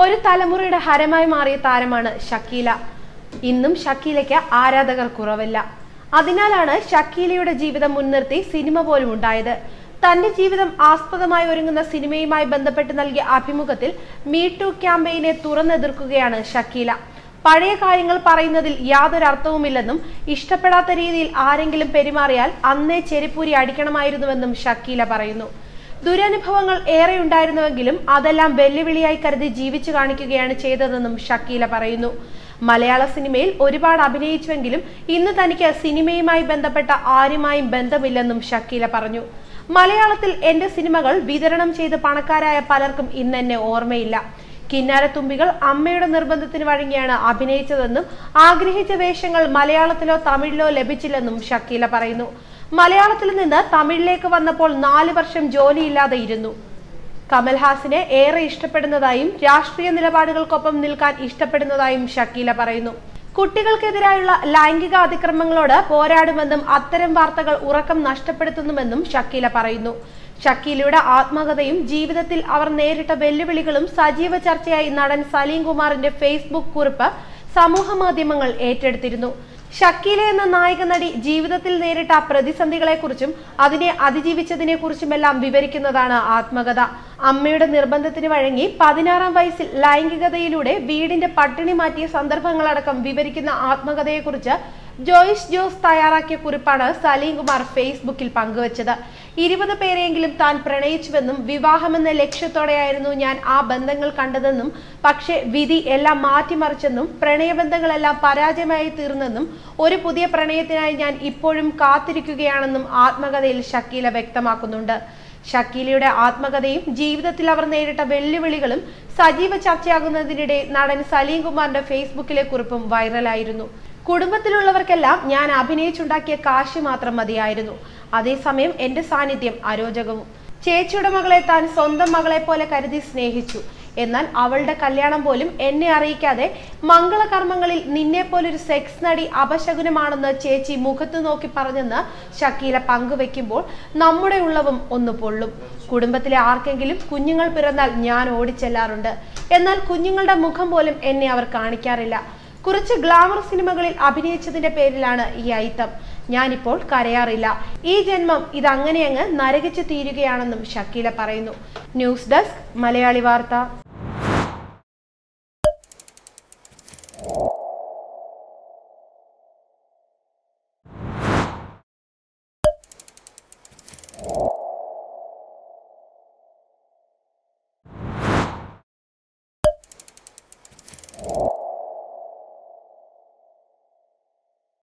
ഒരു തലമുറയുടെ ഹരമായി മാറിയ താരമാണ് ഷക്കീല. ഇന്നും ഷക്കീലയ്ക്ക് ആരാധകർ കുറവല്ല. അതിനാലാണ് ഷക്കീലയുടെ ജീവിതം മുൻനിർത്തി സിനിമ പോലും ഉണ്ടായത്. തന്റെ ജീവിതം ആസ്പദമായി ഒരുങ്ങുന്ന സിനിമയുമായി ബന്ധപ്പെട്ട് നൽകിയ അഭിമുഖത്തിൽ മീ ടു ക്യാമ്പയിനെ തുറന്നെതിർക്കുകയാണ് ഷക്കീല. പഴയ കാര്യങ്ങൾ പറയുന്നതിൽ യാതൊരു അർത്ഥവുമില്ലെന്നും ഇഷ്ടപ്പെടാത്ത രീതിയിൽ ആരെങ്കിലും പെരുമാറിയാൽ അന്നേ ചെരിപ്പൂരി അടിക്കണമായിരുന്നുവെന്നും ഷക്കീല പറയുന്നു. ദുരനുഭവങ്ങൾ ഏറെ ഉണ്ടായിരുന്നുവെങ്കിലും അതെല്ലാം വെല്ലുവിളിയായി കരുതി ജീവിച്ചു കാണിക്കുകയാണ് ചെയ്തതെന്നും ഷക്കീല പറയുന്നു. മലയാള സിനിമയിൽ ഒരുപാട് അഭിനയിച്ചുവെങ്കിലും ഇന്ന് തനിക്ക് സിനിമയുമായി ബന്ധപ്പെട്ട ആരുമായും ബന്ധമില്ലെന്നും ഷക്കീല പറഞ്ഞു. മലയാളത്തിൽ എന്റെ സിനിമകൾ വിതരണം ചെയ്ത് പണക്കാരായ പലർക്കും ഇന്നെന്നെ ഓർമ്മയില്ല. കിന്നാരത്തുമ്പികൾ അമ്മയുടെ നിർബന്ധത്തിന് വഴങ്ങിയാണ് അഭിനയിച്ചതെന്നും ആഗ്രഹിച്ച വേഷങ്ങൾ മലയാളത്തിലോ തമിഴിലോ ലഭിച്ചില്ലെന്നും ഷക്കീല പറയുന്നു. മലയാളത്തിൽ നിന്ന് തമിഴിലേക്ക് വന്നപ്പോൾ 4 വർഷം ജോലിയില്ലാതെ ഇരുന്നു. കമൽഹാസനെ ഏറെ ഇഷ്ടപ്പെടുന്നതായും രാഷ്ട്രീയ നിലപാടുകൾക്കൊപ്പം നിൽക്കാൻ ഇഷ്ടപ്പെടുന്നതായും ഷക്കീല പറയുന്നു. കുട്ടികൾക്കെതിരായുള്ള ലൈംഗിക അതിക്രമങ്ങളോട് പോരാടുമെന്നും അത്തരം വാർത്തകൾ ഉറക്കം നഷ്ടപ്പെടുത്തുന്നുവെന്നും ഷക്കീല പറയുന്നു. ഷക്കീലയുടെ ആത്മകഥയും ജീവിതത്തിൽ അവർ നേരിട്ട വെല്ലുവിളികളും സജീവ ചർച്ചയായി നടൻ സലീം കുമാറിന്റെ ഫേസ്ബുക്ക് കുറിപ്പ് സമൂഹ മാധ്യമങ്ങൾ ഏറ്റെടുത്തിരുന്നു. ഷക്കീല എന്ന നായിക നടി ജീവിതത്തിൽ നേരിട്ട പ്രതിസന്ധികളെക്കുറിച്ചും അതിനെ അതിജീവിച്ചതിനെ കുറിച്ചുമെല്ലാം വിവരിക്കുന്നതാണ് ആത്മകഥ. അമ്മയുടെ നിർബന്ധത്തിന് വഴങ്ങി 16-ാം വയസ്സിൽ ലൈംഗികതയിലൂടെ വീടിന്റെ പട്ടിണി മാറ്റിയ സന്ദർഭങ്ങളടക്കം വിവരിക്കുന്ന ആത്മകഥയെക്കുറിച്ച് ജോയിസ് ജോസ് തയ്യാറാക്കിയ കുറിപ്പാണ് സലീം കുമാർ ഫേസ്ബുക്കിൽ പങ്കുവച്ചത്. 20 പേരെയെങ്കിലും താൻ പ്രണയിച്ചുവെന്നും വിവാഹമെന്ന ലക്ഷ്യത്തോടെയായിരുന്നു ഞാൻ ആ ബന്ധങ്ങൾ കണ്ടതെന്നും പക്ഷേ വിധി എല്ലാം മാറ്റിമറിച്ചെന്നും പ്രണയബന്ധങ്ങളെല്ലാം പരാജയമായി തീർന്നെന്നും ഒരു പുതിയ പ്രണയത്തിനായി ഞാൻ ഇപ്പോഴും കാത്തിരിക്കുകയാണെന്നും ആത്മകഥയിൽ ഷക്കീല വ്യക്തമാക്കുന്നുണ്ട്. ഷക്കീലയുടെ ആത്മകഥയും ജീവിതത്തിൽ അവർ നേരിട്ട വെല്ലുവിളികളും സജീവ ചർച്ചയാകുന്നതിനിടെ നടൻ സലീം കുമാറിന്റെ ഫേസ്ബുക്കിലെ കുറിപ്പും വൈറലായിരുന്നു. കുടുംബത്തിലുള്ളവർക്കെല്ലാം ഞാൻ അഭിനയിച്ചുണ്ടാക്കിയ കാശ് മാത്രം മതിയായിരുന്നു. അതേസമയം എന്റെ സാന്നിധ്യം അരോചകവും. ചേച്ചിയുടെ മകളെ താൻ സ്വന്തം മകളെ പോലെ കരുതി സ്നേഹിച്ചു. എന്നാൽ അവളുടെ കല്യാണം പോലും എന്നെ അറിയിക്കാതെ മംഗളകർമ്മങ്ങളിൽ നിന്നെപ്പോലൊരു സെക്സ് നടി അപശകുനമാണെന്ന് ചേച്ചി മുഖത്തു നോക്കി പറഞ്ഞെന്ന് ഷക്കീല പങ്കുവെക്കുമ്പോൾ നമ്മുടെ ഉള്ളവും ഒന്ന് പൊള്ളും. കുടുംബത്തിലെ ആർക്കെങ്കിലും കുഞ്ഞുങ്ങൾ പിറന്നാൽ ഞാൻ ഓടിച്ചെല്ലാറുണ്ട്. എന്നാൽ കുഞ്ഞുങ്ങളുടെ മുഖം പോലും എന്നെ അവർ കാണിക്കാറില്ല. കുറച്ച് ഗ്ലാമർ സിനിമകളിൽ അഭിനയിച്ചതിന്റെ പേരിലാണ് ഈ അയിത്തം. ഞാനിപ്പോൾ കരയാറില്ല. ഈ ജന്മം ഇതങ്ങനെയങ്ങ് നരകിച്ചു തീരുകയാണെന്നും ഷക്കീല പറയുന്നു. ന്യൂസ് ഡെസ്ക് മലയാളി വാർത്ത.